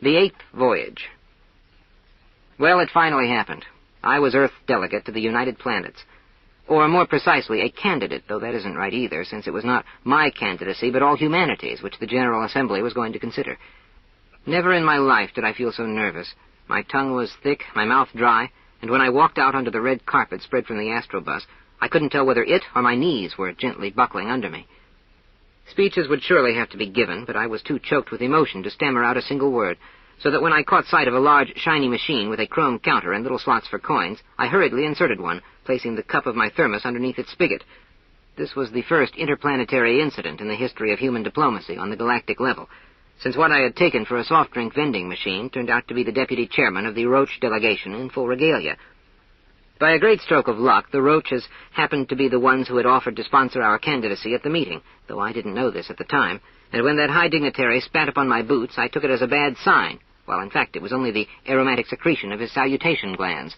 The 8th Voyage. Well, it finally happened. I was Earth delegate to the United Planets. Or more precisely, a candidate, though that isn't right either, since it was not my candidacy, but all humanity's, which the General Assembly was going to consider. Never in my life did I feel so nervous. My tongue was thick, my mouth dry, and when I walked out onto the red carpet spread from the astrobus, I couldn't tell whether it or my knees were gently buckling under me. Speeches would surely have to be given, but I was too choked with emotion to stammer out a single word, so that when I caught sight of a large, shiny machine with a chrome counter and little slots for coins, I hurriedly inserted one, placing the cup of my thermos underneath its spigot. This was the first interplanetary incident in the history of human diplomacy on the galactic level, since what I had taken for a soft drink vending machine turned out to be the deputy chairman of the Roche delegation in full regalia. By a great stroke of luck, the Roches happened to be the ones who had offered to sponsor our candidacy at the meeting, though I didn't know this at the time, and when that high dignitary spat upon my boots, I took it as a bad sign, while in fact it was only the aromatic secretion of his salutation glands.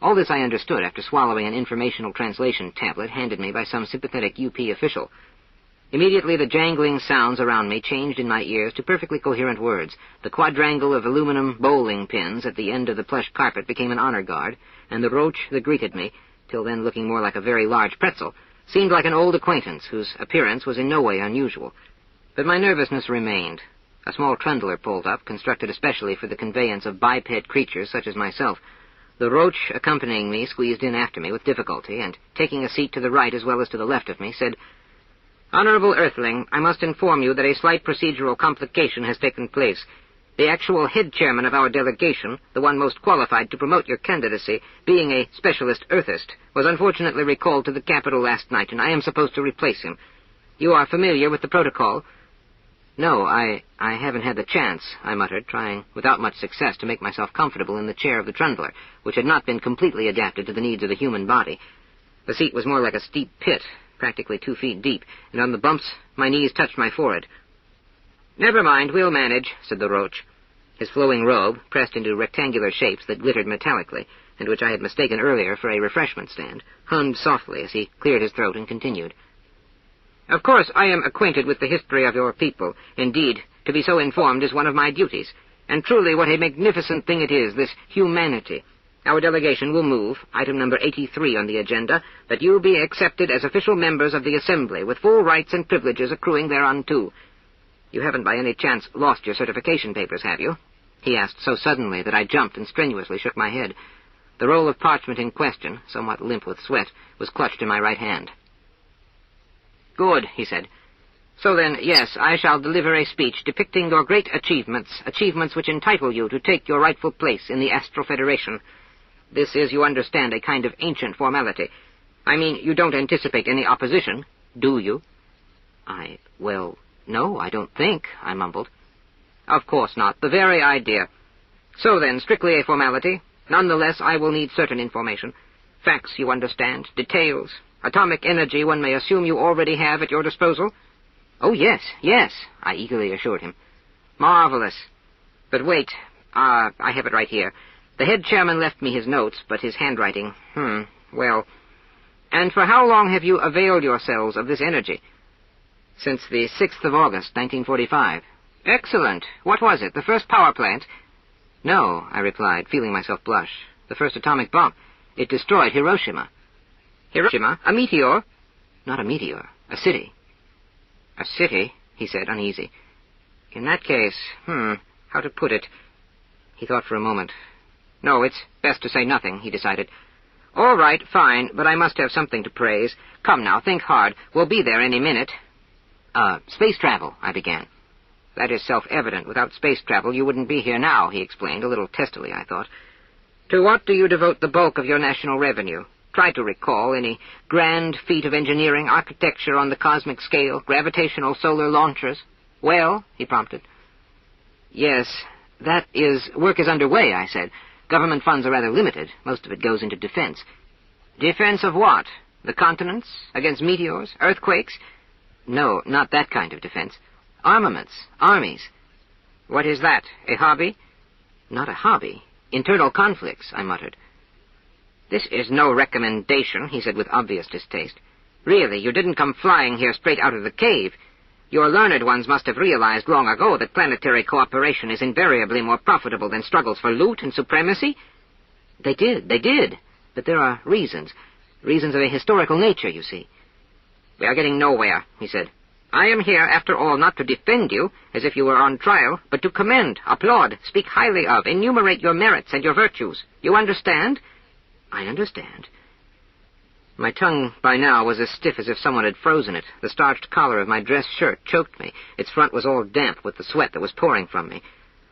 All this I understood after swallowing an informational translation tablet handed me by some sympathetic UP official. Immediately the jangling sounds around me changed in my ears to perfectly coherent words. The quadrangle of aluminum bowling pins at the end of the plush carpet became an honor guard, and the roach that greeted me, till then looking more like a very large pretzel, seemed like an old acquaintance whose appearance was in no way unusual. But my nervousness remained. A small trundler pulled up, constructed especially for the conveyance of biped creatures such as myself. The roach accompanying me squeezed in after me with difficulty, and, taking a seat to the right as well as to the left of me, said, "Honorable Earthling, I must inform you that a slight procedural complication has taken place. The actual head chairman of our delegation, the one most qualified to promote your candidacy, being a specialist Earthist, was unfortunately recalled to the capital last night, and I am supposed to replace him. You are familiar with the protocol?" "No, I haven't had the chance," I muttered, trying without much success to make myself comfortable in the chair of the trundler, which had not been completely adapted to the needs of the human body. The seat was more like a steep pit, practically 2 feet deep, and on the bumps my knees touched my forehead. "Never mind, we'll manage," said the roach. His flowing robe, pressed into rectangular shapes that glittered metallically, and which I had mistaken earlier for a refreshment stand, hummed softly as he cleared his throat and continued. "Of course, I am acquainted with the history of your people. Indeed, to be so informed is one of my duties. And truly what a magnificent thing it is, this humanity. Our delegation will move, item number 83 on the agenda, that you be accepted as official members of the Assembly, with full rights and privileges accruing thereunto. You haven't by any chance lost your certification papers, have you?" he asked so suddenly that I jumped and strenuously shook my head. The roll of parchment in question, somewhat limp with sweat, was clutched in my right hand. "Good," he said. "So then, yes, I shall deliver a speech depicting your great achievements which entitle you to take your rightful place in the Astral Federation. This is, you understand, a kind of ancient formality. I mean, you don't anticipate any opposition, do you?" Well, no, I don't think," I mumbled. "Of course not. The very idea. So then, strictly a formality. Nonetheless, I will need certain information. Facts, you understand, details. Atomic energy one may assume you already have at your disposal?" "Oh, yes, I eagerly assured him. "Marvelous. But wait, I have it right here. The head chairman left me his notes, but his handwriting, well. And for how long have you availed yourselves of this energy?" "Since the 6th of August, 1945. "Excellent. What was it, the first power plant?" "No," I replied, feeling myself blush. "The first atomic bomb. It destroyed Hiroshima." "Hiroshima? A meteor?" "Not a meteor. A city." "A city?" he said, uneasy. "In that case, how to put it?" He thought for a moment. "No, it's best to say nothing," he decided. "All right, fine, but I must have something to praise. Come now, think hard. We'll be there any minute." Space travel," I began. "That is self-evident. Without space travel, you wouldn't be here now," he explained, a little testily, I thought. "To what do you devote the bulk of your national revenue? Try to recall any grand feat of engineering, architecture on the cosmic scale, gravitational solar launchers." "Well," he prompted. "Yes, work is underway," I said. "Government funds are rather limited. Most of it goes into defense." "Defense of what? The continents? Against meteors? Earthquakes?" "No, not that kind of defense. Armaments. Armies." "What is that? A hobby?" "Not a hobby. Internal conflicts," I muttered. "This is no recommendation," he said with obvious distaste. "Really, you didn't come flying here straight out of the cave." Your learned ones must have realized long ago that planetary cooperation is invariably more profitable than struggles for loot and supremacy. They did. But there are reasons of a historical nature, you see. We are getting nowhere, he said. I am here, after all, not to defend you, as if you were on trial, but to commend, applaud, speak highly of, enumerate your merits and your virtues. You understand? I understand. My tongue, by now, was as stiff as if someone had frozen it. The starched collar of my dress shirt choked me. Its front was all damp with the sweat that was pouring from me.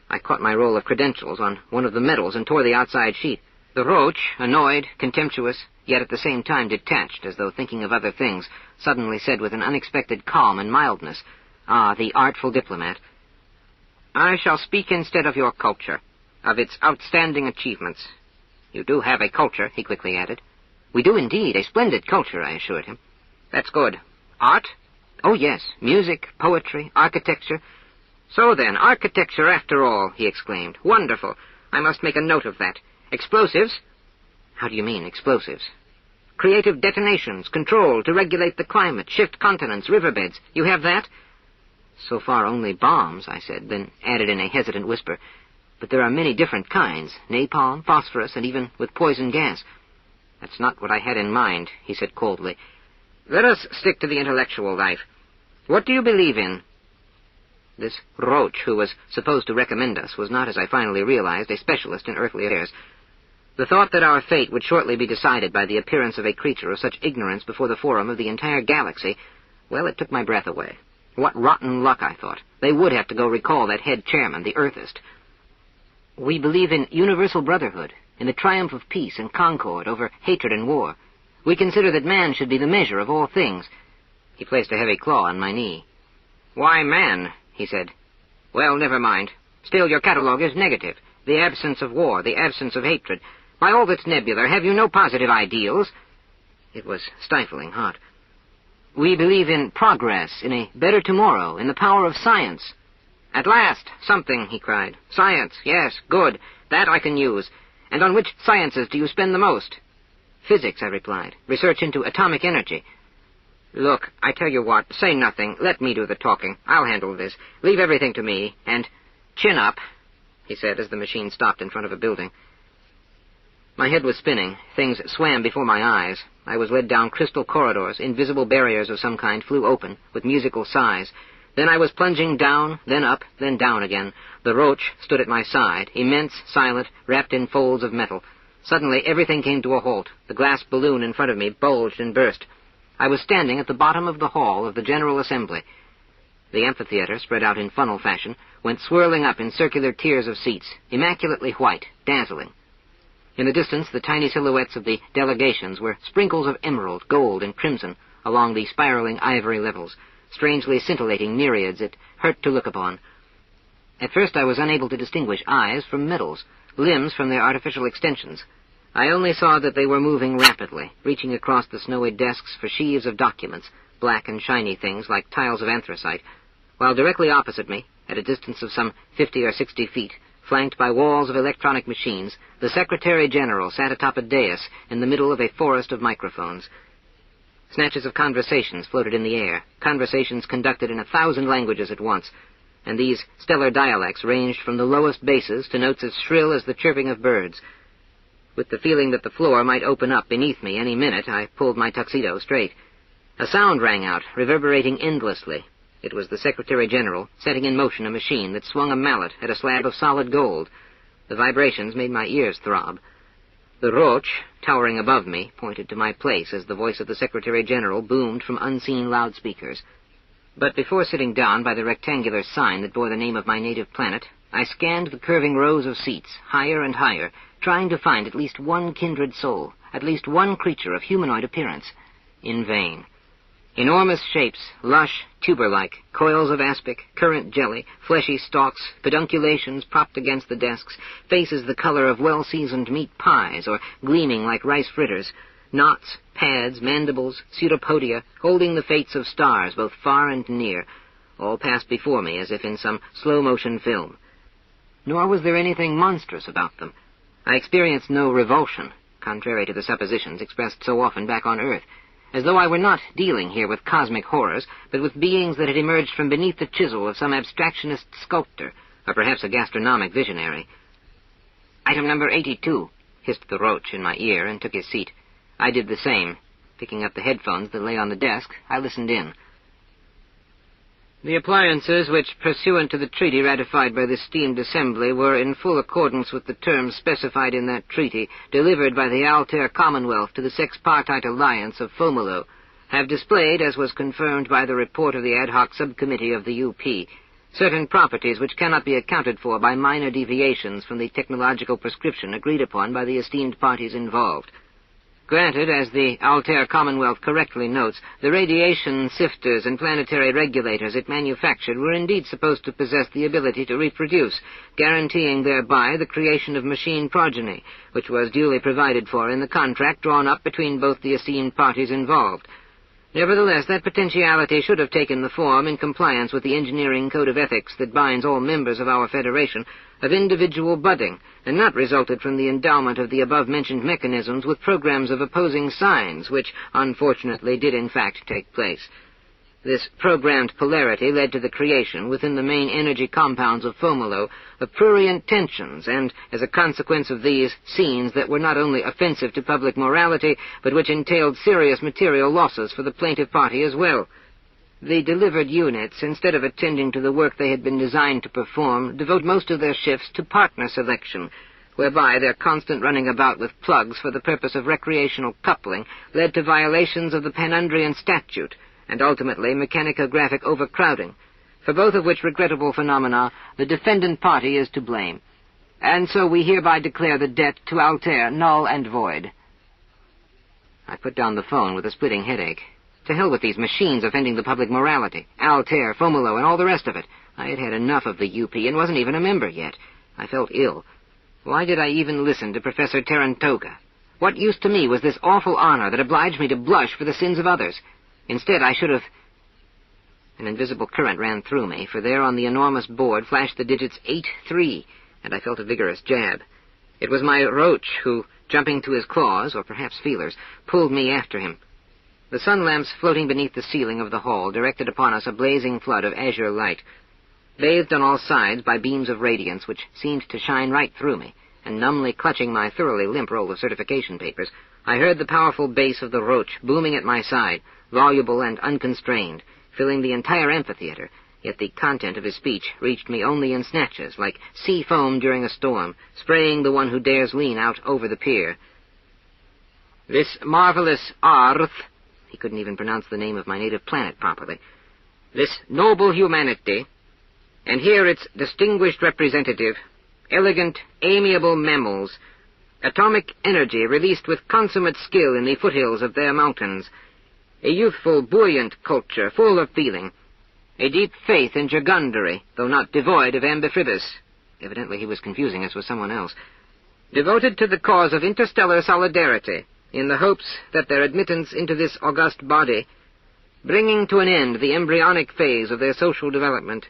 I caught my roll of credentials on one of the medals and tore the outside sheet. The roach, annoyed, contemptuous, yet at the same time detached, as though thinking of other things, suddenly said with an unexpected calm and mildness, "Ah, the artful diplomat. I shall speak instead of your culture, of its outstanding achievements. You do have a culture," he quickly added. "We do indeed, a splendid culture," I assured him. "That's good. Art?" "Oh, yes, music, poetry, architecture." "So then, architecture after all," he exclaimed. "Wonderful. I must make a note of that. Explosives?" "How do you mean, explosives?" "Creative detonations, controlled to regulate the climate, shift continents, riverbeds. You have that?" "So far only bombs," I said, then added in a hesitant whisper, "But there are many different kinds, napalm, phosphorus, and even with poison gas." "That's not what I had in mind," he said coldly. "Let us stick to the intellectual life. What do you believe in?" This roach, who was supposed to recommend us, was not, as I finally realized, a specialist in earthly affairs. The thought that our fate would shortly be decided by the appearance of a creature of such ignorance before the forum of the entire galaxy, well, it took my breath away. What rotten luck, I thought. They would have to go recall that head chairman, the Earthist. "We believe in universal brotherhood, in the triumph of peace and concord over hatred and war. We consider that man should be the measure of all things." He placed a heavy claw on my knee. "Why man?" he said. "Well, never mind. Still, your catalogue is negative. The absence of war, the absence of hatred. By all that's nebular, have you no positive ideals?" It was stifling hot. "We believe in progress, in a better tomorrow, in the power of science." "At last, something," he cried. "Science, yes, good. That I can use. And on which sciences do you spend the most?" "Physics," I replied. "Research into atomic energy." "Look, I tell you what, say nothing. Let me do the talking. I'll handle this. Leave everything to me, and chin up," he said as the machine stopped in front of a building. My head was spinning. Things swam before my eyes. I was led down crystal corridors. Invisible barriers of some kind flew open, with musical sighs. Then I was plunging down, then up, then down again. The roach stood at my side, immense, silent, wrapped in folds of metal. Suddenly everything came to a halt. The glass balloon in front of me bulged and burst. I was standing at the bottom of the hall of the General Assembly. The amphitheater, spread out in funnel fashion, went swirling up in circular tiers of seats, immaculately white, dazzling. In the distance, the tiny silhouettes of the delegations were sprinkles of emerald, gold, and crimson along the spiraling ivory levels, strangely scintillating myriads it hurt to look upon. At first I was unable to distinguish eyes from metals, limbs from their artificial extensions. I only saw that they were moving rapidly, reaching across the snowy desks for sheaves of documents, black and shiny things like tiles of anthracite, while directly opposite me, at a distance of some 50 or 60 feet, flanked by walls of electronic machines, the Secretary-General sat atop a dais in the middle of a forest of microphones. Snatches of conversations floated in the air, conversations conducted in 1,000 languages at once, and these stellar dialects ranged from the lowest basses to notes as shrill as the chirping of birds. With the feeling that the floor might open up beneath me any minute, I pulled my tuxedo straight. A sound rang out, reverberating endlessly. It was the Secretary-General setting in motion a machine that swung a mallet at a slab of solid gold. The vibrations made my ears throb. The roach, towering above me, pointed to my place as the voice of the Secretary-General boomed from unseen loudspeakers. But before sitting down by the rectangular sign that bore the name of my native planet, I scanned the curving rows of seats, higher and higher, trying to find at least one kindred soul, at least one creature of humanoid appearance. In vain. Enormous shapes, lush, tuber-like, coils of aspic, currant jelly, fleshy stalks, pedunculations propped against the desks, faces the color of well-seasoned meat pies or gleaming like rice fritters, knots, pads, mandibles, pseudopodia, holding the fates of stars both far and near, all passed before me as if in some slow-motion film. Nor was there anything monstrous about them. I experienced no revulsion, contrary to the suppositions expressed so often back on Earth. as though I were not dealing here with cosmic horrors, but with beings that had emerged from beneath the chisel of some abstractionist sculptor, or perhaps a gastronomic visionary. "Item number 82, hissed the roach in my ear and took his seat. I did the same. Picking up the headphones that lay on the desk, I listened in. "The appliances which, pursuant to the treaty ratified by the esteemed Assembly, were in full accordance with the terms specified in that treaty, delivered by the Altair Commonwealth to the Sexpartite Alliance of Fomolo, have displayed, as was confirmed by the report of the ad hoc subcommittee of the UP, certain properties which cannot be accounted for by minor deviations from the technological prescription agreed upon by the esteemed parties involved. Granted, as the Altair Commonwealth correctly notes, the radiation sifters and planetary regulators it manufactured were indeed supposed to possess the ability to reproduce, guaranteeing thereby the creation of machine progeny, which was duly provided for in the contract drawn up between both the esteemed parties involved. Nevertheless, that potentiality should have taken the form, in compliance with the engineering code of ethics that binds all members of our Federation, of individual budding, and not resulted from the endowment of the above-mentioned mechanisms with programs of opposing signs, which, unfortunately, did in fact take place. This programmed polarity led to the creation, within the main energy compounds of Fomolo, of prurient tensions, and, as a consequence of these, scenes that were not only offensive to public morality, but which entailed serious material losses for the plaintiff party as well. The delivered units, instead of attending to the work they had been designed to perform, devote most of their shifts to partner selection, whereby their constant running about with plugs for the purpose of recreational coupling led to violations of the Panundrian statute, and ultimately mechanico-graphic overcrowding, for both of which regrettable phenomena the defendant party is to blame. And so we hereby declare the debt to Altair null and void." I put down the phone with a splitting headache. To hell with these machines offending the public morality. Altair, Fomolo, and all the rest of it. I had had enough of the UP and wasn't even a member yet. I felt ill. Why did I even listen to Professor Tarantoga? What use to me was this awful honor that obliged me to blush for the sins of others? Instead, I should have... An invisible current ran through me, for there on the enormous board flashed the digits 8-3, and I felt a vigorous jab. It was my roach who, jumping to his claws, or perhaps feelers, pulled me after him. The sun lamps floating beneath the ceiling of the hall directed upon us a blazing flood of azure light, bathed on all sides by beams of radiance which seemed to shine right through me, and numbly clutching my thoroughly limp roll of certification papers, I heard the powerful bass of the roach booming at my side, voluble and unconstrained, filling the entire amphitheater, yet the content of his speech reached me only in snatches, like sea foam during a storm, spraying the one who dares lean out over the pier. "This marvelous Earth," he couldn't even pronounce the name of my native planet properly, "this noble humanity, and here its distinguished representative, elegant, amiable mammals, atomic energy released with consummate skill in the foothills of their mountains, a youthful, buoyant culture, full of feeling, a deep faith in Dragundary, though not devoid of ambifribus." Evidently he was confusing us with someone else. "Devoted to the cause of interstellar solidarity, in the hopes that their admittance into this august body, bringing to an end the embryonic phase of their social development,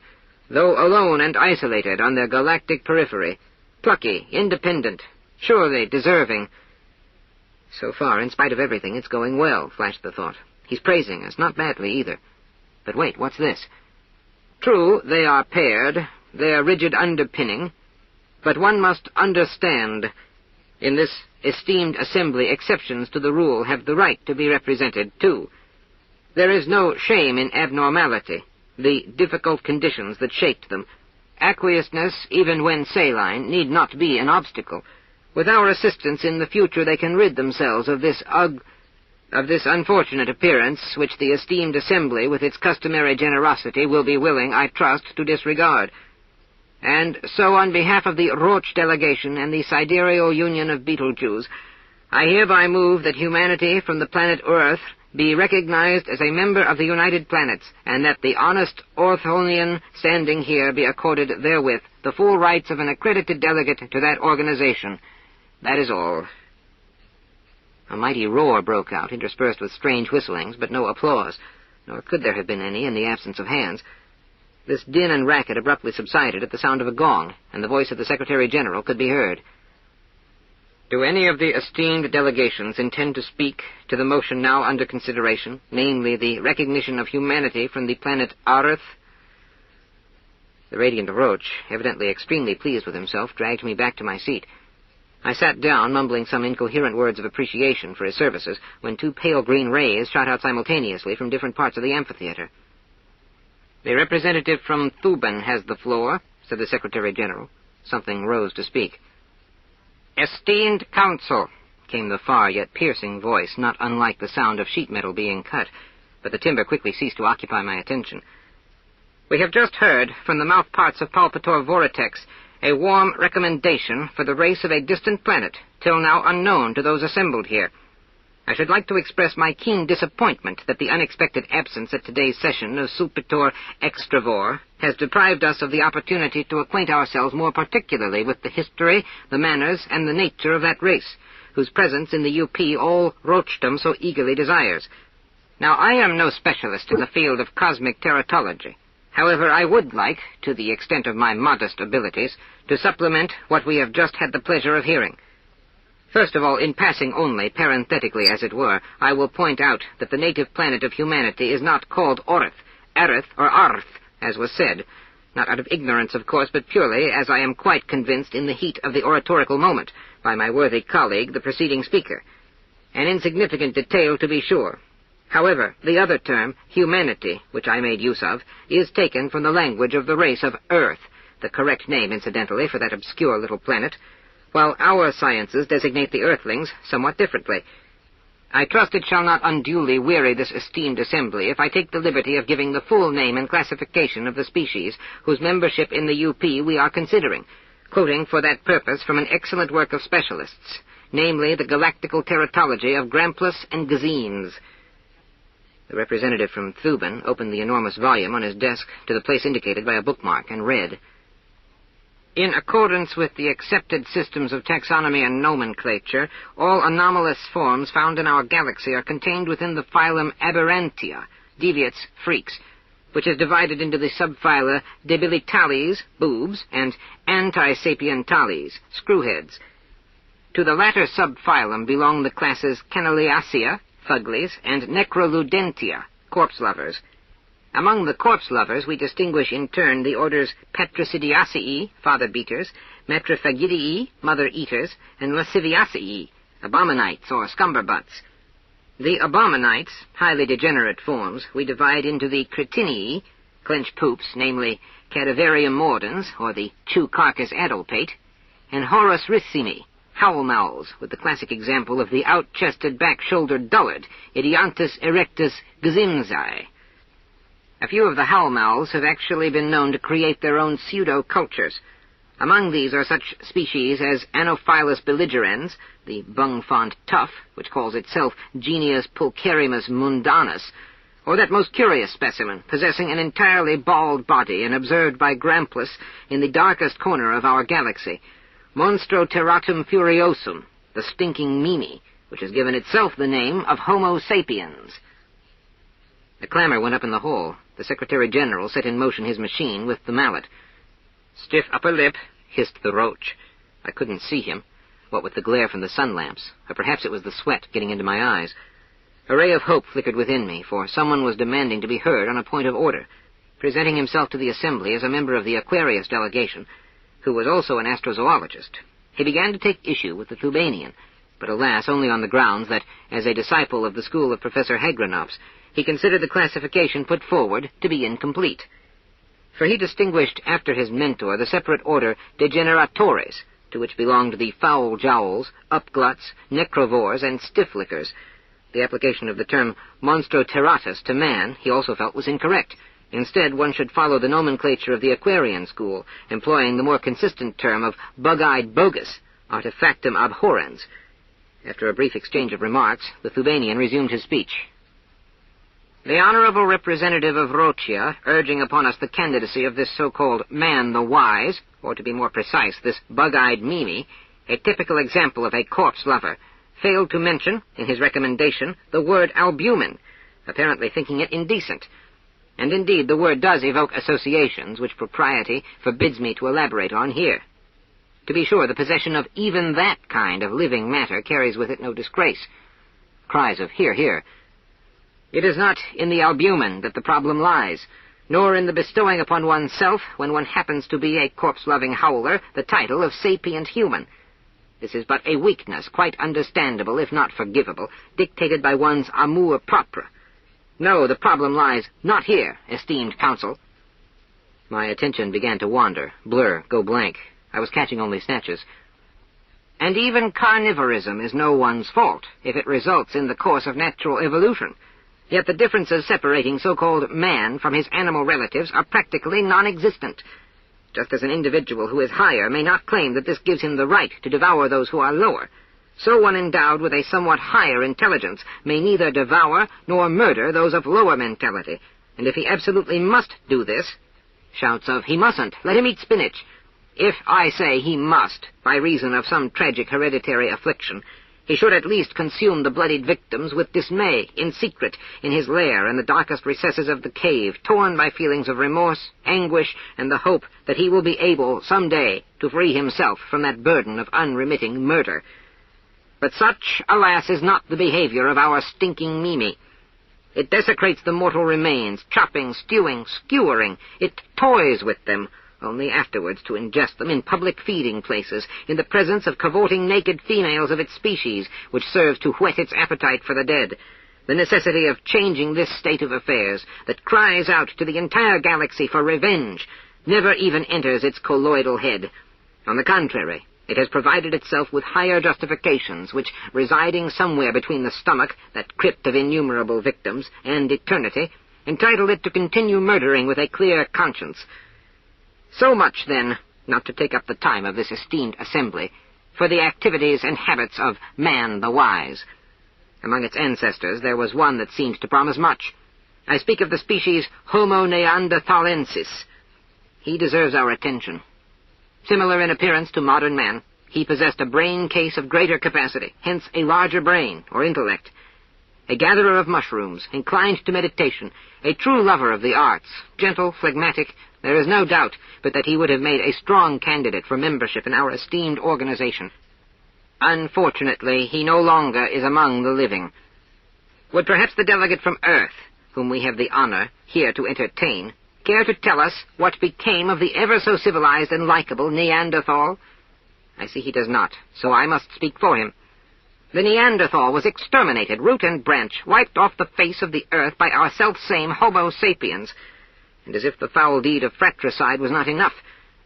though alone and isolated on their galactic periphery, plucky, independent, surely deserving." So far, in spite of everything, it's going well, flashed the thought. He's praising us, not badly either. But wait, what's this? "True, they are paired, their rigid underpinning, but one must understand, in this esteemed assembly, exceptions to the rule have the right to be represented, too. There is no shame in abnormality, the difficult conditions that shaped them. Aqueousness, even when saline, need not be an obstacle. With our assistance in the future they can rid themselves of this unfortunate appearance, which the esteemed assembly, with its customary generosity, will be willing, I trust, to disregard. And so, on behalf of the Roach delegation and the Sidereal Union of Beetlejuice, I hereby move that humanity from the planet Earth be recognized as a member of the United Planets, and that the honest Orthonian standing here be accorded therewith the full rights of an accredited delegate to that organization. That is all." A mighty roar broke out, interspersed with strange whistlings, but no applause, nor could there have been any in the absence of hands. This din and racket abruptly subsided at the sound of a gong, and the voice of the Secretary-General could be heard. Do any of the esteemed delegations intend to speak to the motion now under consideration, namely the recognition of humanity from the planet Arth? The radiant Roach, evidently extremely pleased with himself, dragged me back to my seat. I sat down, mumbling some incoherent words of appreciation for his services, when two pale green rays shot out simultaneously from different parts of the amphitheater. "The representative from Thuban has the floor," said the Secretary-General. Something rose to speak. "Esteemed Council," came the far yet piercing voice, not unlike the sound of sheet metal being cut, but the timbre quickly ceased to occupy my attention. "We have just heard from the mouthparts of Palpator Vortex a warm recommendation for the race of a distant planet, till now unknown to those assembled here. I should like to express my keen disappointment that the unexpected absence at today's session of Sulpitor Extravor has deprived us of the opportunity to acquaint ourselves more particularly with the history, the manners, and the nature of that race, whose presence in the UP all Rochdom so eagerly desires. Now, I am no specialist in the field of cosmic teratology. However, I would like, to the extent of my modest abilities, to supplement what we have just had the pleasure of hearing. First of all, in passing only, parenthetically as it were, I will point out that the native planet of humanity is not called Orth, Arith, or Arth, as was said, not out of ignorance, of course, but purely, as I am quite convinced in the heat of the oratorical moment, by my worthy colleague, the preceding speaker. An insignificant detail, to be sure. However, the other term, humanity, which I made use of, is taken from the language of the race of Earth, the correct name, incidentally, for that obscure little planet, while our sciences designate the Earthlings somewhat differently. I trust it shall not unduly weary this esteemed assembly if I take the liberty of giving the full name and classification of the species whose membership in the UP we are considering, quoting for that purpose from an excellent work of specialists, namely the Galactical Teratology of Gramplus and Gazines. The representative from Thuban opened the enormous volume on his desk to the place indicated by a bookmark and read, "In accordance with the accepted systems of taxonomy and nomenclature, all anomalous forms found in our galaxy are contained within the phylum Aberrantia, deviates, freaks, which is divided into the subphyla Debilitales, boobs, and Antisapientales, screwheads. To the latter subphylum belong the classes Canaliacea, fuglies, and Necroludentia, corpse lovers. Among the corpse lovers we distinguish in turn the orders Patricidiacei, father-beaters, Metrofagidii, mother-eaters, and Lasciviacei, abominites or scumberbutts. The abominites, highly degenerate forms, we divide into the Cretinii, clench poops, namely Cadaverium mordens, or the chew-carcass addlepate, and Horus ricini, howl-mouths, with the classic example of the out-chested, back-shouldered dullard, Idiantus erectus gazimzae. A few of the howl-mouths have actually been known to create their own pseudo-cultures. Among these are such species as Anophilus belligerens, the bung-font tough, which calls itself Genius pulcherimus mundanus, or that most curious specimen, possessing an entirely bald body and observed by Gramplus in the darkest corner of our galaxy, Monstro terratum furiosum, the stinking Mimi, which has given itself the name of Homo sapiens." A clamor went up in the hall. The Secretary-General set in motion his machine with the mallet. "Stiff upper lip," hissed the Roach. I couldn't see him, what with the glare from the sun lamps, or perhaps it was the sweat getting into my eyes. A ray of hope flickered within me, for someone was demanding to be heard on a point of order, presenting himself to the assembly as a member of the Aquarius delegation, who was also an astrozoologist. He began to take issue with the Thubanian, but alas, only on the grounds that, as a disciple of the school of Professor Hagranoff's, he considered the classification put forward to be incomplete. For he distinguished after his mentor the separate order Degeneratores, to which belonged the foul jowls, upgluts, necrovores, and stiff-lickers. The application of the term monstroterratus to man, he also felt, was incorrect. Instead, one should follow the nomenclature of the Aquarian school, employing the more consistent term of bug-eyed bogus, artefactum abhorrens. After a brief exchange of remarks, the Thubanian resumed his speech. "The honorable representative of Rochia, urging upon us the candidacy of this so-called man the wise, or to be more precise, this bug-eyed Mimi, a typical example of a corpse lover, failed to mention, in his recommendation, the word albumin, apparently thinking it indecent. And indeed, the word does evoke associations which propriety forbids me to elaborate on here. To be sure, the possession of even that kind of living matter carries with it no disgrace. Cries of "Hear, hear." It is not in the albumen that the problem lies, nor in the bestowing upon oneself, when one happens to be a corpse-loving howler, the title of sapient human. This is but a weakness, quite understandable, if not forgivable, dictated by one's amour propre. No, the problem lies not here, esteemed counsel. My attention began to wander, blur, go blank. I was catching only snatches. And even carnivorism is no one's fault, if it results in the course of natural evolution. Yet the differences separating so-called man from his animal relatives are practically non-existent. Just as an individual who is higher may not claim that this gives him the right to devour those who are lower, so one endowed with a somewhat higher intelligence may neither devour nor murder those of lower mentality, and if he absolutely must do this, shouts of "He mustn't, let him eat spinach." If I say he must, by reason of some tragic hereditary affliction, he should at least consume the bloodied victims with dismay, in secret, in his lair in the darkest recesses of the cave, torn by feelings of remorse, anguish, and the hope that he will be able, some day, to free himself from that burden of unremitting murder. But such, alas, is not the behavior of our stinking Mimi. It desecrates the mortal remains, chopping, stewing, skewering. It toys with them, only afterwards to ingest them in public feeding places, in the presence of cavorting naked females of its species, which serves to whet its appetite for the dead. The necessity of changing this state of affairs, that cries out to the entire galaxy for revenge, never even enters its colloidal head. On the contrary, it has provided itself with higher justifications, which, residing somewhere between the stomach, that crypt of innumerable victims, and eternity, entitle it to continue murdering with a clear conscience. So much, then, not to take up the time of this esteemed assembly, for the activities and habits of man the wise. Among its ancestors there was one that seemed to promise much. I speak of the species Homo neanderthalensis. He deserves our attention. Similar in appearance to modern man, he possessed a brain case of greater capacity, hence a larger brain, or intellect. A gatherer of mushrooms, inclined to meditation, a true lover of the arts, gentle, phlegmatic, there is no doubt but that he would have made a strong candidate for membership in our esteemed organization. Unfortunately, he no longer is among the living. Would perhaps the delegate from Earth, whom we have the honor here to entertain, care to tell us what became of the ever-so-civilized and likable Neanderthal? I see he does not, so I must speak for him. The Neanderthal was exterminated, root and branch, wiped off the face of the earth by our self-same Homo sapiens. And as if the foul deed of fratricide was not enough,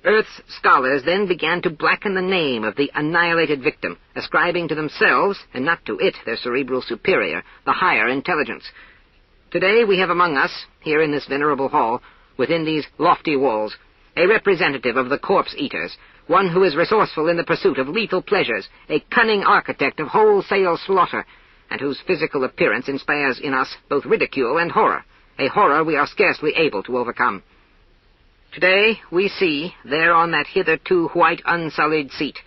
Earth's scholars then began to blacken the name of the annihilated victim, ascribing to themselves, and not to it, their cerebral superior, the higher intelligence. Today we have among us, here in this venerable hall, within these lofty walls, a representative of the corpse-eaters, one who is resourceful in the pursuit of lethal pleasures, a cunning architect of wholesale slaughter, and whose physical appearance inspires in us both ridicule and horror, a horror we are scarcely able to overcome. Today we see, there on that hitherto white unsullied seat,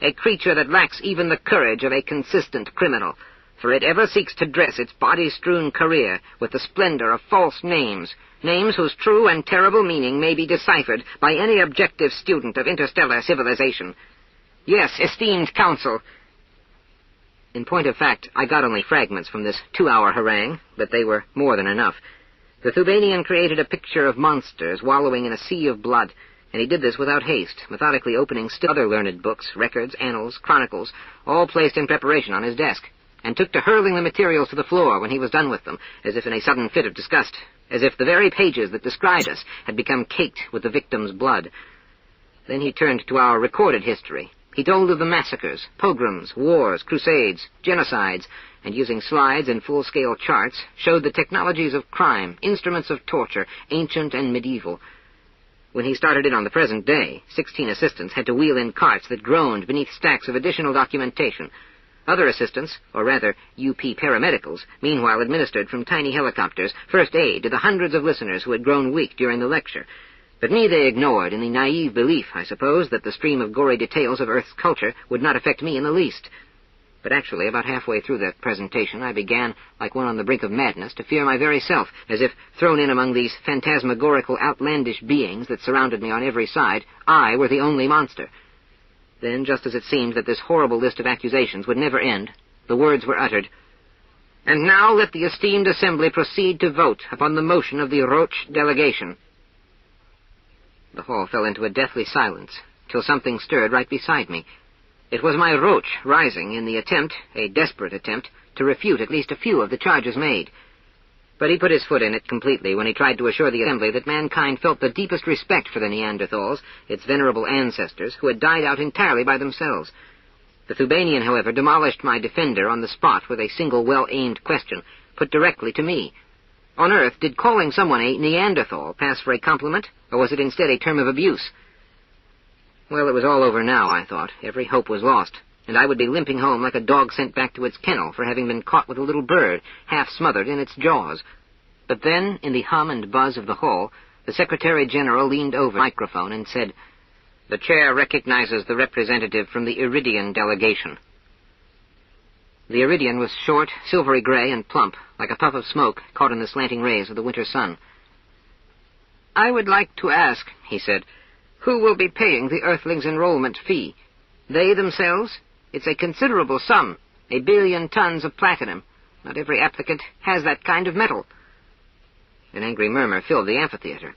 a creature that lacks even the courage of a consistent criminal, for it ever seeks to dress its body-strewn career with the splendor of false names, names whose true and terrible meaning may be deciphered by any objective student of interstellar civilization. Yes, esteemed counsel. In point of fact, I got only fragments from this 2-hour harangue, but they were more than enough. The Thubanian created a picture of monsters wallowing in a sea of blood, and he did this without haste, methodically opening still other learned books, records, annals, chronicles, all placed in preparation on his desk, and took to hurling the materials to the floor when he was done with them, as if in a sudden fit of disgust, as if the very pages that described us had become caked with the victim's blood. Then he turned to our recorded history. He told of the massacres, pogroms, wars, crusades, genocides, and using slides and full-scale charts, showed the technologies of crime, instruments of torture, ancient and medieval. When he started in on the present day, 16 assistants had to wheel in carts that groaned beneath stacks of additional documentation. Other assistants, or rather UP paramedicals, meanwhile administered from tiny helicopters first aid to the hundreds of listeners who had grown weak during the lecture. But me they ignored, in the naive belief, I suppose, that the stream of gory details of Earth's culture would not affect me in the least. But actually, about halfway through that presentation, I began, like one on the brink of madness, to fear my very self, as if, thrown in among these phantasmagorical, outlandish beings that surrounded me on every side, I were the only monster. Then, just as it seemed that this horrible list of accusations would never end, the words were uttered, "And now let the esteemed assembly proceed to vote upon the motion of the Roche delegation." The hall fell into a deathly silence, till something stirred right beside me. It was my Roche rising in the attempt, a desperate attempt, to refute at least a few of the charges made. But he put his foot in it completely when he tried to assure the assembly that mankind felt the deepest respect for the Neanderthals, its venerable ancestors, who had died out entirely by themselves. The Thubanian, however, demolished my defender on the spot with a single well-aimed question, put directly to me. On Earth, did calling someone a Neanderthal pass for a compliment, or was it instead a term of abuse? Well, it was all over now, I thought. Every hope was lost, and I would be limping home like a dog sent back to its kennel for having been caught with a little bird, half smothered in its jaws. But then, in the hum and buzz of the hall, the Secretary-General leaned over the microphone and said, "The chair recognizes the representative from the Iridian delegation." The Iridian was short, silvery gray, and plump, like a puff of smoke caught in the slanting rays of the winter sun. "I would like to ask," he said, "who will be paying the Earthlings' enrollment fee? They themselves? It's a considerable sum, 1 billion tons of platinum. Not every applicant has that kind of metal." An angry murmur filled the amphitheater.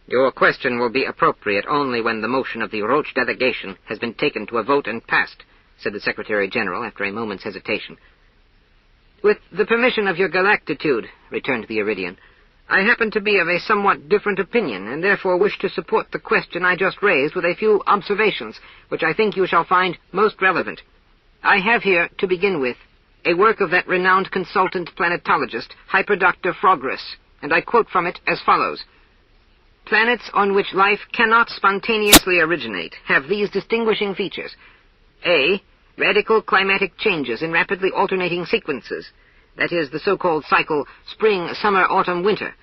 "Your question will be appropriate only when the motion of the Roche delegation has been taken to a vote and passed," said the Secretary-General after a moment's hesitation. "With the permission of your galactitude," returned the Iridian, "I happen to be of a somewhat different opinion, and therefore wish to support the question I just raised with a few observations, which I think you shall find most relevant. I have here, to begin with, a work of that renowned consultant planetologist, Hyperdoctor Frogress, and I quote from it as follows. Planets on which life cannot spontaneously originate have these distinguishing features. A. Radical climatic changes in rapidly alternating sequences. That is, the so-called cycle spring, summer, autumn, winter,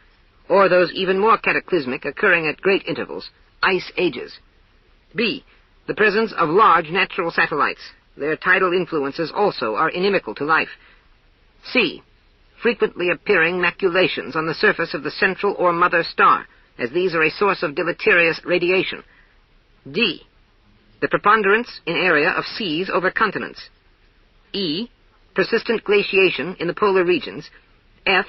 or those even more cataclysmic occurring at great intervals, ice ages. B. The presence of large natural satellites. Their tidal influences also are inimical to life. C. Frequently appearing maculations on the surface of the central or mother star, as these are a source of deleterious radiation. D. The preponderance in area of seas over continents. E. Persistent glaciation in the polar regions. F.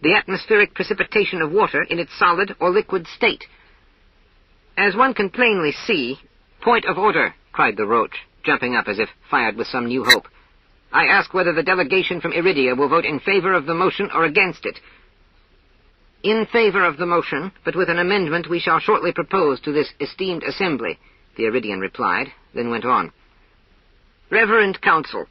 The atmospheric precipitation of water in its solid or liquid state. As one can plainly see... Point of order, cried the Roche, jumping up as if fired with some new hope. I ask whether the delegation from Iridia will vote in favor of the motion or against it. In favor of the motion, but with an amendment we shall shortly propose to this esteemed assembly, the Iridian replied, then went on. Reverend Council,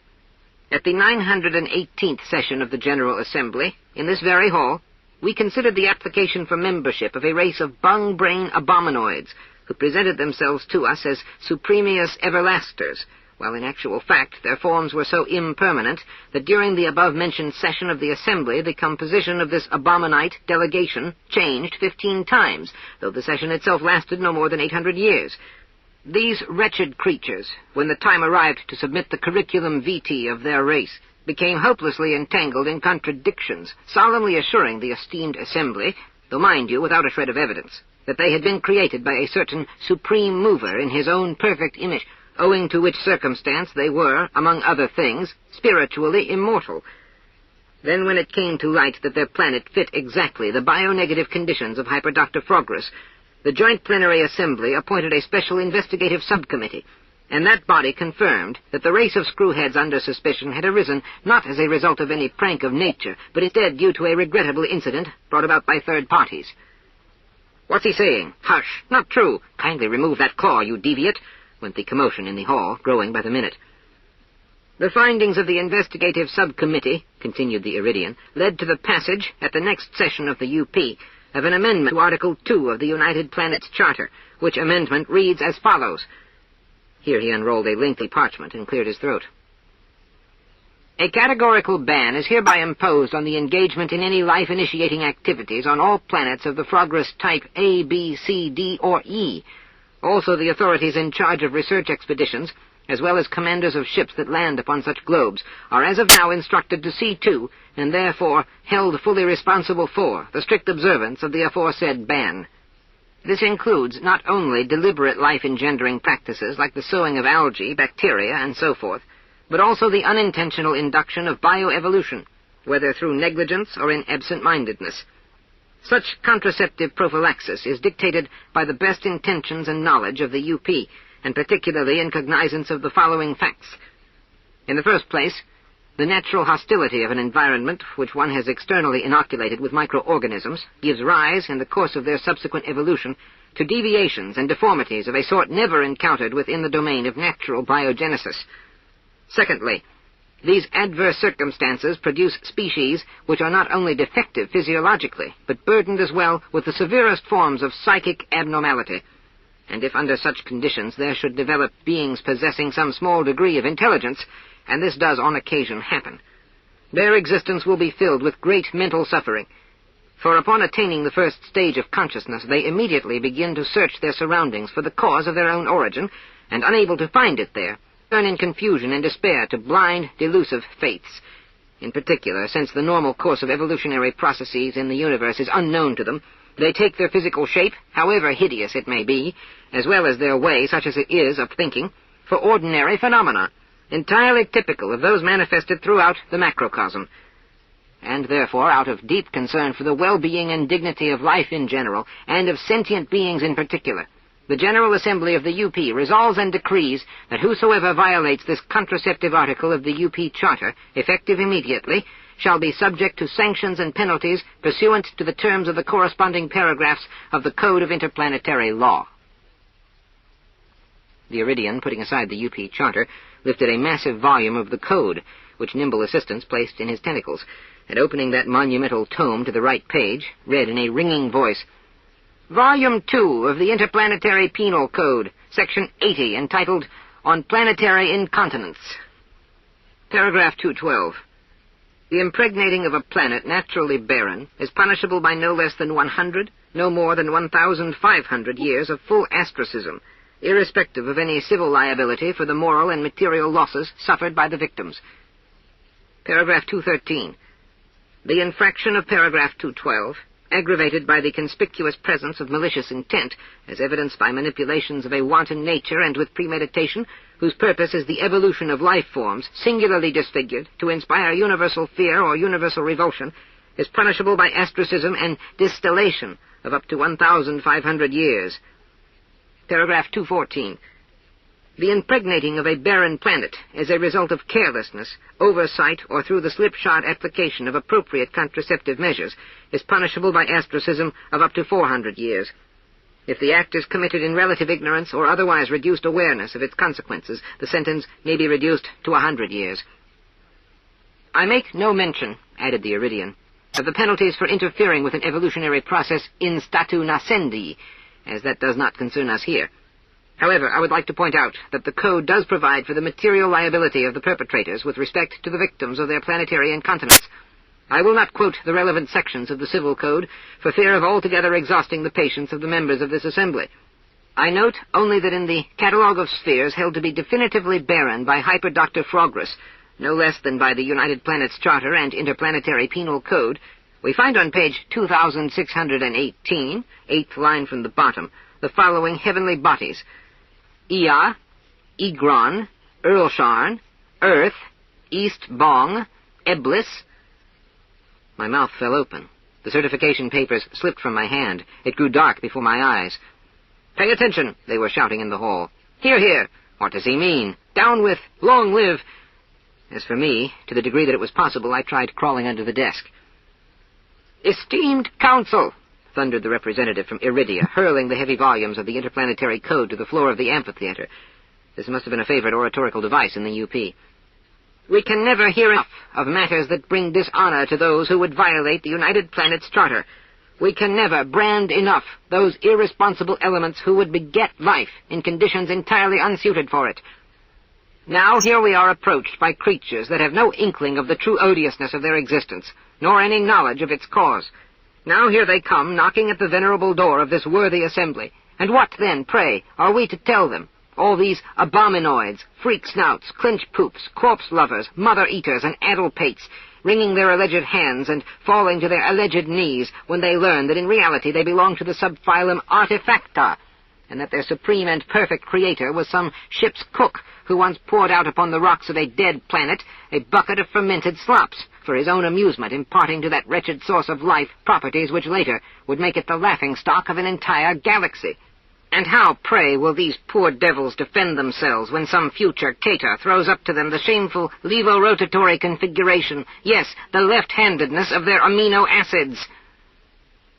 at the 918th session of the General Assembly, in this very hall, we considered the application for membership of a race of bung-brain abominoids, who presented themselves to us as supremius everlasters, while in actual fact their forms were so impermanent that during the above-mentioned session of the Assembly the composition of this abominite delegation changed 15 times, though the session itself lasted no more than 800 years. These wretched creatures, when the time arrived to submit the curriculum vitae of their race, became hopelessly entangled in contradictions, solemnly assuring the esteemed Assembly, though mind you, without a shred of evidence, that they had been created by a certain supreme mover in his own perfect image, owing to which circumstance they were, among other things, spiritually immortal. Then when it came to light that their planet fit exactly the bionegative conditions of Hyperdoctor Frogress, the Joint Plenary Assembly appointed a special investigative subcommittee, and that body confirmed that the race of screwheads under suspicion had arisen not as a result of any prank of nature, but instead due to a regrettable incident brought about by third parties. What's he saying? Hush! Not true! Kindly remove that claw, you deviate! Went the commotion in the hall, growing by the minute. The findings of the investigative subcommittee, continued the Iridian, led to the passage, at the next session of the UP, of an amendment to Article 2 of the United Planets Charter, which amendment reads as follows. Here he unrolled a lengthy parchment and cleared his throat. A categorical ban is hereby imposed on the engagement in any life-initiating activities on all planets of the Frogress type A, B, C, D, or E. Also the authorities in charge of research expeditions, as well as commanders of ships that land upon such globes, are as of now instructed to see to, and therefore held fully responsible for, the strict observance of the aforesaid ban. This includes not only deliberate life-engendering practices like the sowing of algae, bacteria, and so forth, but also the unintentional induction of bioevolution, whether through negligence or in absent-mindedness. Such contraceptive prophylaxis is dictated by the best intentions and knowledge of the UP, and particularly in cognizance of the following facts. In the first place, the natural hostility of an environment which one has externally inoculated with microorganisms gives rise, in the course of their subsequent evolution, to deviations and deformities of a sort never encountered within the domain of natural biogenesis. Secondly, these adverse circumstances produce species which are not only defective physiologically, but burdened as well with the severest forms of psychic abnormality. And if under such conditions there should develop beings possessing some small degree of intelligence, and this does on occasion happen, their existence will be filled with great mental suffering, for upon attaining the first stage of consciousness they immediately begin to search their surroundings for the cause of their own origin, and unable to find it there, turn in confusion and despair to blind, delusive faiths. In particular, since the normal course of evolutionary processes in the universe is unknown to them, they take their physical shape, however hideous it may be, as well as their way, such as it is, of thinking, for ordinary phenomena, entirely typical of those manifested throughout the macrocosm. And therefore, out of deep concern for the well-being and dignity of life in general, and of sentient beings in particular, the General Assembly of the UP resolves and decrees that whosoever violates this contraceptive article of the UP Charter, effective immediately, shall be subject to sanctions and penalties pursuant to the terms of the corresponding paragraphs of the Code of Interplanetary Law. The Iridian, putting aside the UP Charter, lifted a massive volume of the Code, which nimble assistants placed in his tentacles, and opening that monumental tome to the right page, read in a ringing voice, Volume 2 of the Interplanetary Penal Code, Section 80, entitled, On Planetary Incontinence. Paragraph 212. The impregnating of a planet naturally barren is punishable by no less than 100, no more than 1,500 years of full ostracism, irrespective of any civil liability for the moral and material losses suffered by the victims. Paragraph 213. The infraction of paragraph 212, aggravated by the conspicuous presence of malicious intent, as evidenced by manipulations of a wanton nature and with premeditation, whose purpose is the evolution of life forms, singularly disfigured, to inspire universal fear or universal revulsion, is punishable by ostracism and distillation of up to 1,500 years. Paragraph 214. The impregnating of a barren planet as a result of carelessness, oversight, or through the slipshod application of appropriate contraceptive measures is punishable by ostracism of up to 400 years. If the act is committed in relative ignorance or otherwise reduced awareness of its consequences, the sentence may be reduced to 100 years. I make no mention, added the Iridian, of the penalties for interfering with an evolutionary process in statu nascendi, as that does not concern us here. However, I would like to point out that the Code does provide for the material liability of the perpetrators with respect to the victims of their planetary incontinence. I will not quote the relevant sections of the Civil Code for fear of altogether exhausting the patience of the members of this Assembly. I note only that in the catalogue of spheres held to be definitively barren by Hyper-Dr. Frogress, no less than by the United Planets Charter and Interplanetary Penal Code, we find on page 2618, 8th line from the bottom, the following heavenly bodies: Ea, Egron, Earlsharn, Earth, East Bong, Eblis. My mouth fell open. The certification papers slipped from my hand. It grew dark before my eyes. "Pay attention," they were shouting in the hall. "Hear, hear! What does he mean? Down with! Long live!" As for me, to the degree that it was possible, I tried crawling under the desk. "Esteemed Council," thundered the representative from Iridia, hurling the heavy volumes of the Interplanetary Code to the floor of the amphitheater. This must have been a favorite oratorical device in the UP. "We can never hear enough of matters that bring dishonor to those who would violate the United Planets Charter. We can never brand enough those irresponsible elements who would beget life in conditions entirely unsuited for it. Now here we are approached by creatures that have no inkling of the true odiousness of their existence, nor any knowledge of its cause. Now here they come, knocking at the venerable door of this worthy assembly. And what then, pray, are we to tell them? All these abominoids, freak snouts, clinch poops, corpse lovers, mother-eaters, and addle-pates, wringing their alleged hands and falling to their alleged knees when they learned that in reality they belonged to the subphylum Artefacta, and that their supreme and perfect creator was some ship's cook who once poured out upon the rocks of a dead planet a bucket of fermented slops for his own amusement, imparting to that wretched source of life properties which later would make it the laughing-stock of an entire galaxy. And how, pray, will these poor devils defend themselves when some future cater throws up to them the shameful levorotatory configuration, yes, the left-handedness of their amino acids?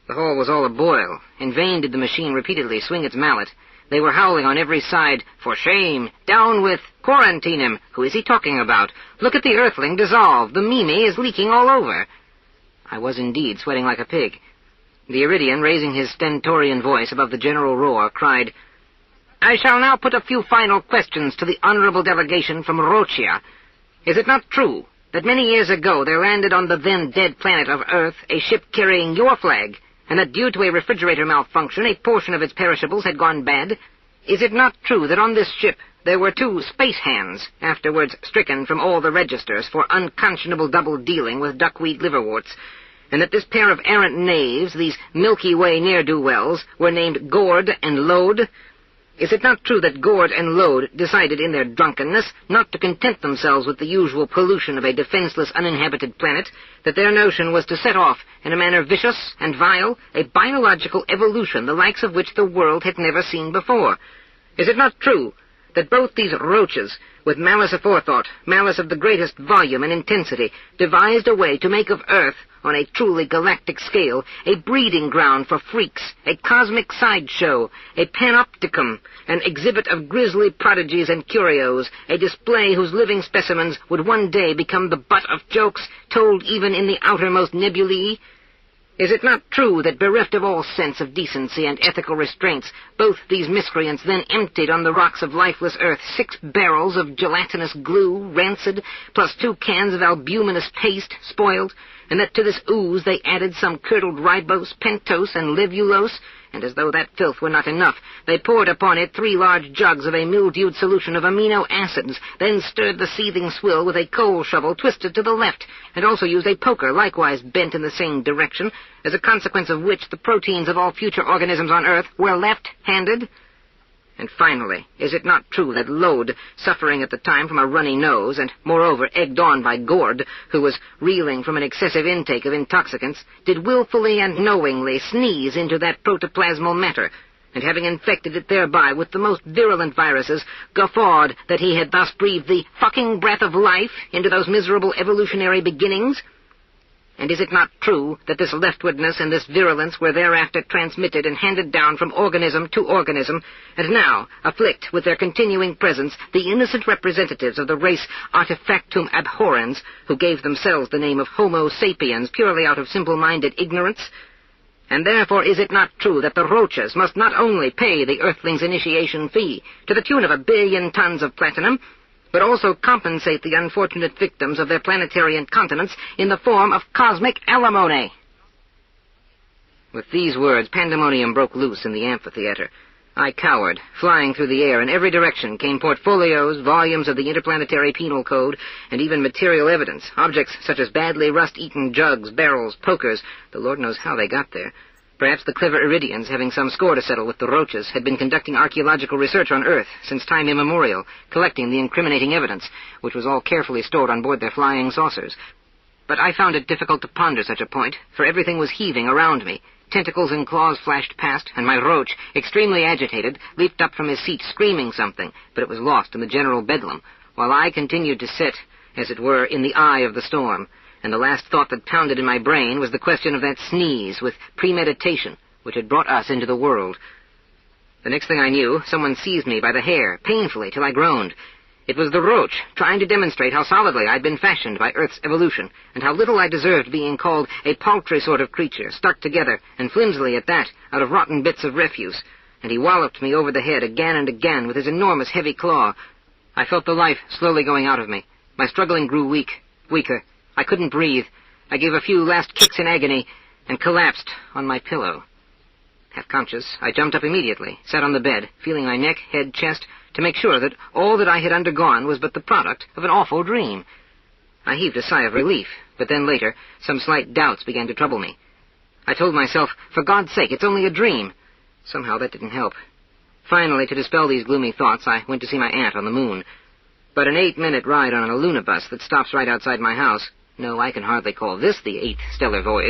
The hall was all a-boil. In vain did the machine repeatedly swing its mallet. They were howling on every side, "For shame! Down with! Quarantine him! Who is he talking about? Look at the Earthling dissolve! The Mimi is leaking all over!" I was indeed sweating like a pig. The Iridian, raising his stentorian voice above the general roar, cried, "I shall now put a few final questions to the honorable delegation from Rochia. Is it not true that many years ago there landed on the then-dead planet of Earth a ship carrying your flag, and that due to a refrigerator malfunction a portion of its perishables had gone bad? Is it not true that on this ship there were 2 space hands, afterwards stricken from all the registers for unconscionable double-dealing with duckweed liverworts, and that this pair of errant knaves, these Milky Way ne'er-do-wells, were named Gord and Lode? Is it not true that Gord and Lode decided in their drunkenness not to content themselves with the usual pollution of a defenseless, uninhabited planet, that their notion was to set off, in a manner vicious and vile, a biological evolution the likes of which the world had never seen before? Is it not true that both these roaches, with malice aforethought, malice of the greatest volume and intensity, devised a way to make of Earth, on a truly galactic scale, a breeding ground for freaks, a cosmic sideshow, a panopticum, an exhibit of grisly prodigies and curios, a display whose living specimens would one day become the butt of jokes told even in the outermost nebulae? Is it not true that, bereft of all sense of decency and ethical restraints, both these miscreants then emptied on the rocks of lifeless Earth 6 barrels of gelatinous glue, rancid, plus 2 cans of albuminous paste, spoiled, and that to this ooze they added some curdled ribose, pentose, and levulose, and as though that filth were not enough, they poured upon it 3 large jugs of a mildewed solution of amino acids, then stirred the seething swill with a coal shovel twisted to the left, and also used a poker likewise bent in the same direction, as a consequence of which the proteins of all future organisms on Earth were left-handed? And finally, is it not true that Lode, suffering at the time from a runny nose, and moreover egged on by Gord, who was reeling from an excessive intake of intoxicants, did willfully and knowingly sneeze into that protoplasmal matter, and having infected it thereby with the most virulent viruses, guffawed that he had thus breathed the fucking breath of life into those miserable evolutionary beginnings? And is it not true that this leftwardness and this virulence were thereafter transmitted and handed down from organism to organism, and now afflict with their continuing presence the innocent representatives of the race artefactum abhorrens, who gave themselves the name of Homo sapiens purely out of simple-minded ignorance? And therefore is it not true that the Roaches must not only pay the Earthlings' initiation fee to the tune of 1 billion tons of platinum, but also compensate the unfortunate victims of their planetary incontinence in the form of cosmic alimony? With these words, pandemonium broke loose in the amphitheater. I cowered. Flying through the air in every direction came portfolios, volumes of the Interplanetary Penal Code, and even material evidence, objects such as badly rust-eaten jugs, barrels, pokers. The Lord knows how they got there. Perhaps the clever Iridians, having some score to settle with the Roaches, had been conducting archaeological research on Earth since time immemorial, collecting the incriminating evidence, which was all carefully stored on board their flying saucers. But I found it difficult to ponder such a point, for everything was heaving around me. Tentacles and claws flashed past, and my Roach, extremely agitated, leaped up from his seat screaming something, but it was lost in the general bedlam, while I continued to sit, as it were, in the eye of the storm. And the last thought that pounded in my brain was the question of that sneeze with premeditation which had brought us into the world. The next thing I knew, someone seized me by the hair, painfully, till I groaned. It was the Roach, trying to demonstrate how solidly I'd been fashioned by Earth's evolution, and how little I deserved being called a paltry sort of creature, stuck together, and flimsily at that, out of rotten bits of refuse. And he walloped me over the head again and again with his enormous heavy claw. I felt the life slowly going out of me. My struggling grew weaker. I couldn't breathe. I gave a few last kicks in agony, and collapsed on my pillow. Half conscious, I jumped up immediately, sat on the bed, feeling my neck, head, chest, to make sure that all that I had undergone was but the product of an awful dream. I heaved a sigh of relief. But then later, some slight doubts began to trouble me. I told myself, for God's sake, it's only a dream. Somehow that didn't help. Finally, to dispel these gloomy thoughts, I went to see my aunt on the moon. But an 8-minute ride on a lunabus that stops right outside my house— no, I can hardly call this the 8th stellar voyage.